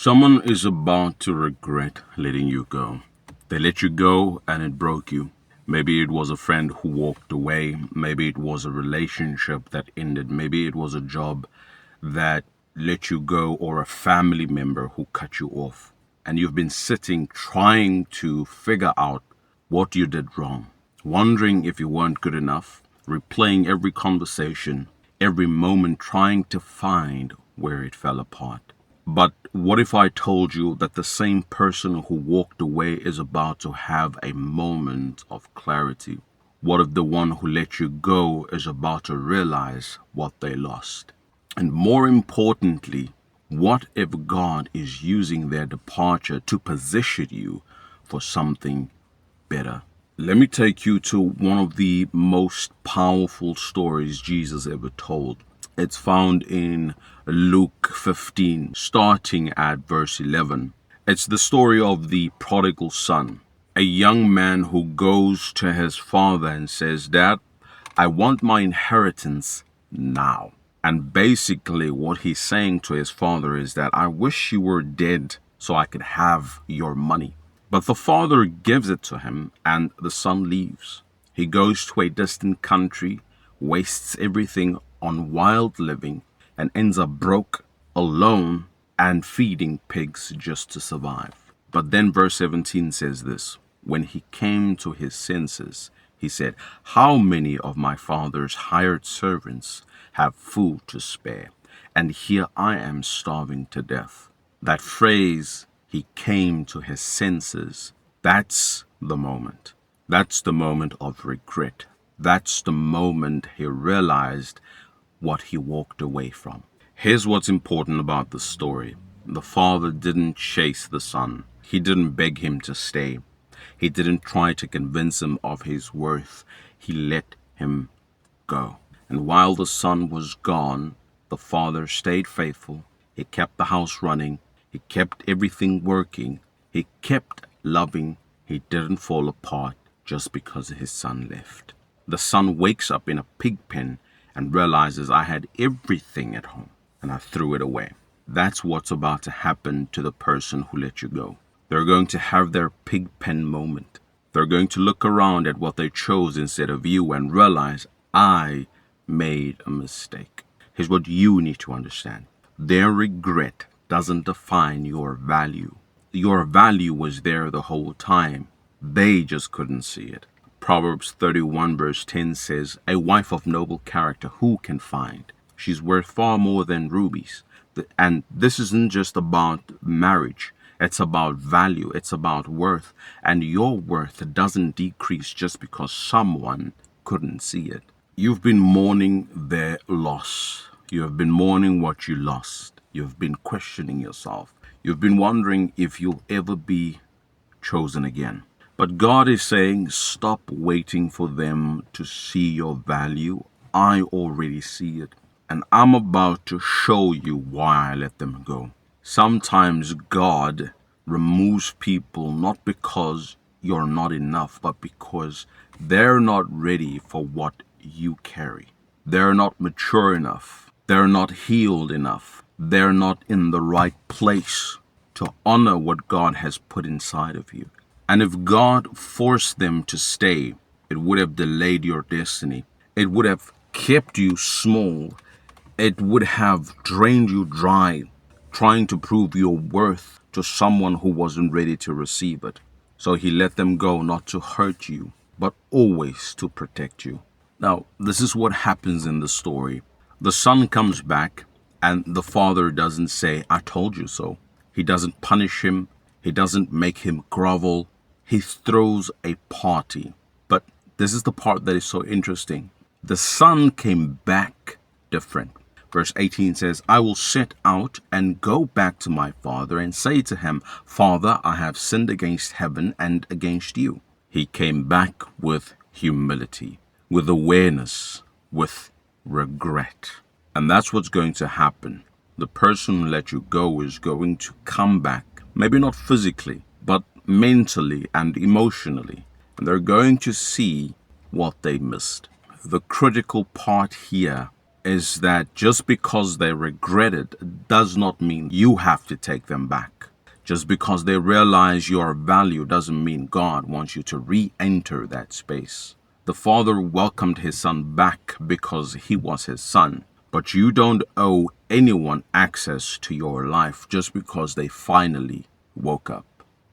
Someone is about to regret letting you go. They let you go and it broke you. Maybe it was a friend who walked away. Maybe it was a relationship that ended. Maybe it was a job that let you go or a family member who cut you off. And you've been sitting trying to figure out what you did wrong, wondering if you weren't good enough, replaying every conversation, every moment trying to find where it fell apart. But what if I told you that the same person who walked away is about to have a moment of clarity? What if the one who let you go is about to realize what they lost? And more importantly, what if God is using their departure to position you for something better? Let me take you to one of the most powerful stories Jesus ever told. It's found in Luke 15, starting at verse 11. It's the story of the prodigal son, a young man who goes to his father and says, "Dad, I want my inheritance now." And basically what he's saying to his father is that, "I wish you were dead so I could have your money." But the father gives it to him and the son leaves. He goes to a distant country, wastes everything on wild living, and ends up broke, alone, and feeding pigs just to survive. But then verse 17 says this: when he came to his senses, he said, "How many of my father's hired servants have food to spare, and here I am starving to death?" That phrase, "he came to his senses," that's the moment. That's the moment of regret. That's the moment he realized what he walked away from. Here's what's important about the story. The father didn't chase the son. He didn't beg him to stay. He didn't try to convince him of his worth. He let him go. And while the son was gone, the father stayed faithful. He kept the house running. He kept everything working. He kept loving. He didn't fall apart just because his son left. The son wakes up in a pig pen and realizes, "I had everything at home and I threw it away." That's what's about to happen to the person who let you go. They're going to have their pig pen moment. They're going to look around at what they chose instead of you and realize, "I made a mistake." Here's what you need to understand. Their regret doesn't define your value. Your value was there the whole time. They just couldn't see it. Proverbs 31 verse 10 says, "A wife of noble character who can find? She's worth far more than rubies." And this isn't just about marriage. It's about value. It's about worth. And your worth doesn't decrease just because someone couldn't see it. You've been mourning their loss. You have been mourning what you lost. You've been questioning yourself. You've been wondering if you'll ever be chosen again. But God is saying, stop waiting for them to see your value. I already see it. And I'm about to show you why I let them go. Sometimes God removes people not because you're not enough, but because they're not ready for what you carry. They're not mature enough. They're not healed enough. They're not in the right place to honor what God has put inside of you. And if God forced them to stay, it would have delayed your destiny. It would have kept you small. It would have drained you dry, trying to prove your worth to someone who wasn't ready to receive it. So he let them go not to hurt you, but always to protect you. Now, this is what happens in the story. The son comes back, and the father doesn't say, "I told you so." He doesn't punish him. He doesn't make him grovel. He throws a party. But this is the part that is so interesting. The son came back different. Verse 18 says, "I will set out and go back to my father and say to him, 'Father, I have sinned against heaven and against you.'" He came back with humility, with awareness, with regret. And that's what's going to happen. The person who let you go is going to come back, maybe not physically, but mentally and emotionally. And they're going to see what they missed. The critical part here is that just because they regret it does not mean you have to take them back. Just because they realize your value doesn't mean God wants you to re-enter that space. The Father welcomed his son back because he was his son. But you don't owe anyone access to your life just because they finally woke up.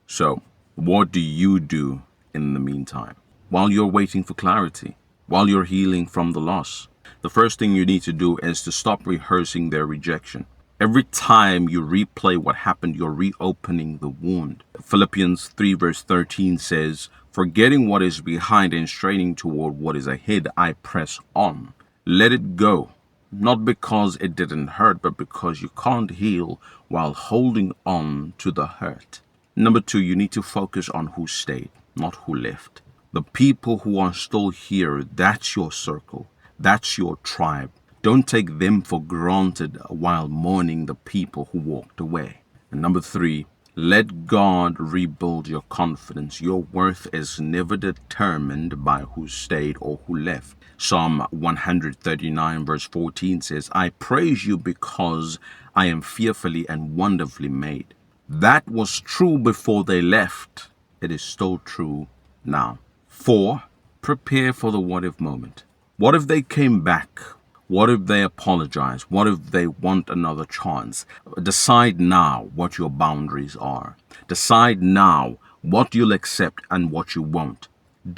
So, what do you do in the meantime? While you're waiting for clarity, while you're healing from the loss, the first thing you need to do is to stop rehearsing their rejection. Every time you replay what happened, you're reopening the wound. Philippians 3 verse 13 says, "Forgetting what is behind and straining toward what is ahead, I press on." Let it go. Not because it didn't hurt, but because you can't heal while holding on to the hurt. Number 2, you need to focus on who stayed, not who left. The people who are still here, that's your circle. That's your tribe. Don't take them for granted while mourning the people who walked away. And number 3, let God rebuild your confidence. Your worth is never determined by who stayed or who left. Psalm 139 verse 14 says, "I praise you because I am fearfully and wonderfully made." That was true before they left. It is still true now. 4, prepare for the what if moment. What if they came back? What if they apologize? What if they want another chance? Decide now what your boundaries are. Decide now what you'll accept and what you won't.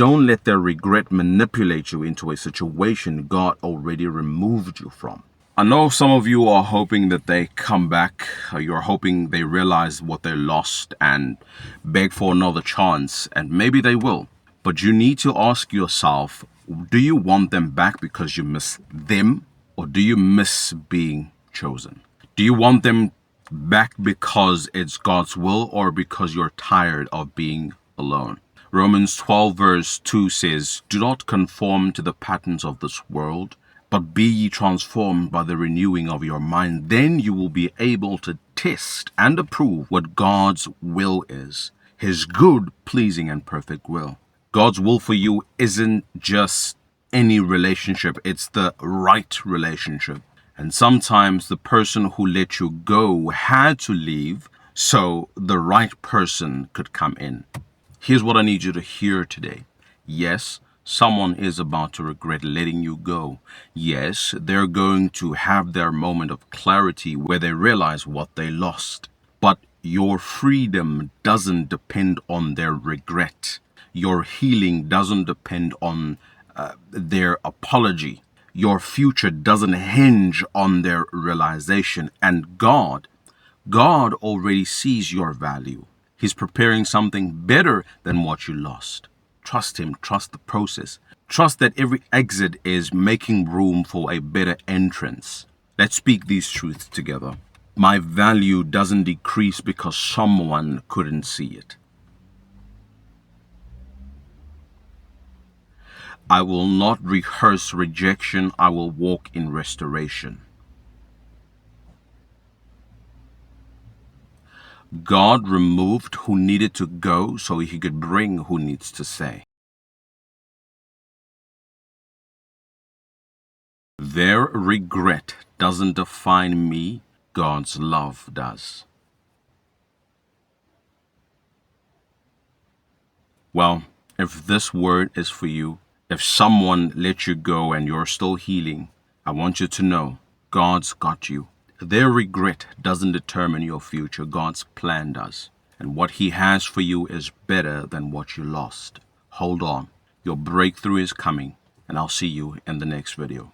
Don't let their regret manipulate you into a situation God already removed you from. I know some of you are hoping that they come back. You're hoping they realize what they lost and beg for another chance, and maybe they will. But you need to ask yourself, do you want them back because you miss them, or do you miss being chosen? Do you want them back because it's God's will, or because you're tired of being alone? Romans 12 verse 2 says, "Do not conform to the patterns of this world, but be ye transformed by the renewing of your mind. Then you will be able to test and approve what God's will is, his good, pleasing, and perfect will." God's will for you isn't just any relationship, it's the right relationship. And sometimes the person who let you go had to leave so the right person could come in. Here's what I need you to hear today. Yes, someone is about to regret letting you go. Yes, they're going to have their moment of clarity where they realize what they lost. But your freedom doesn't depend on their regret. Your healing doesn't depend on their apology. Your future doesn't hinge on their realization. And God already sees your value. He's preparing something better than what you lost. Trust him. Trust the process. Trust that every exit is making room for a better entrance. Let's speak these truths together. My value doesn't decrease because someone couldn't see it. I will not rehearse rejection. I will walk in restoration. God removed who needed to go so he could bring who needs to stay. Their regret doesn't define me. God's love does. Well, if this word is for you, if someone let you go and you're still healing, I want you to know God's got you. Their regret doesn't determine your future. God's plan does. And what he has for you is better than what you lost. Hold on. Your breakthrough is coming, and I'll see you in the next video.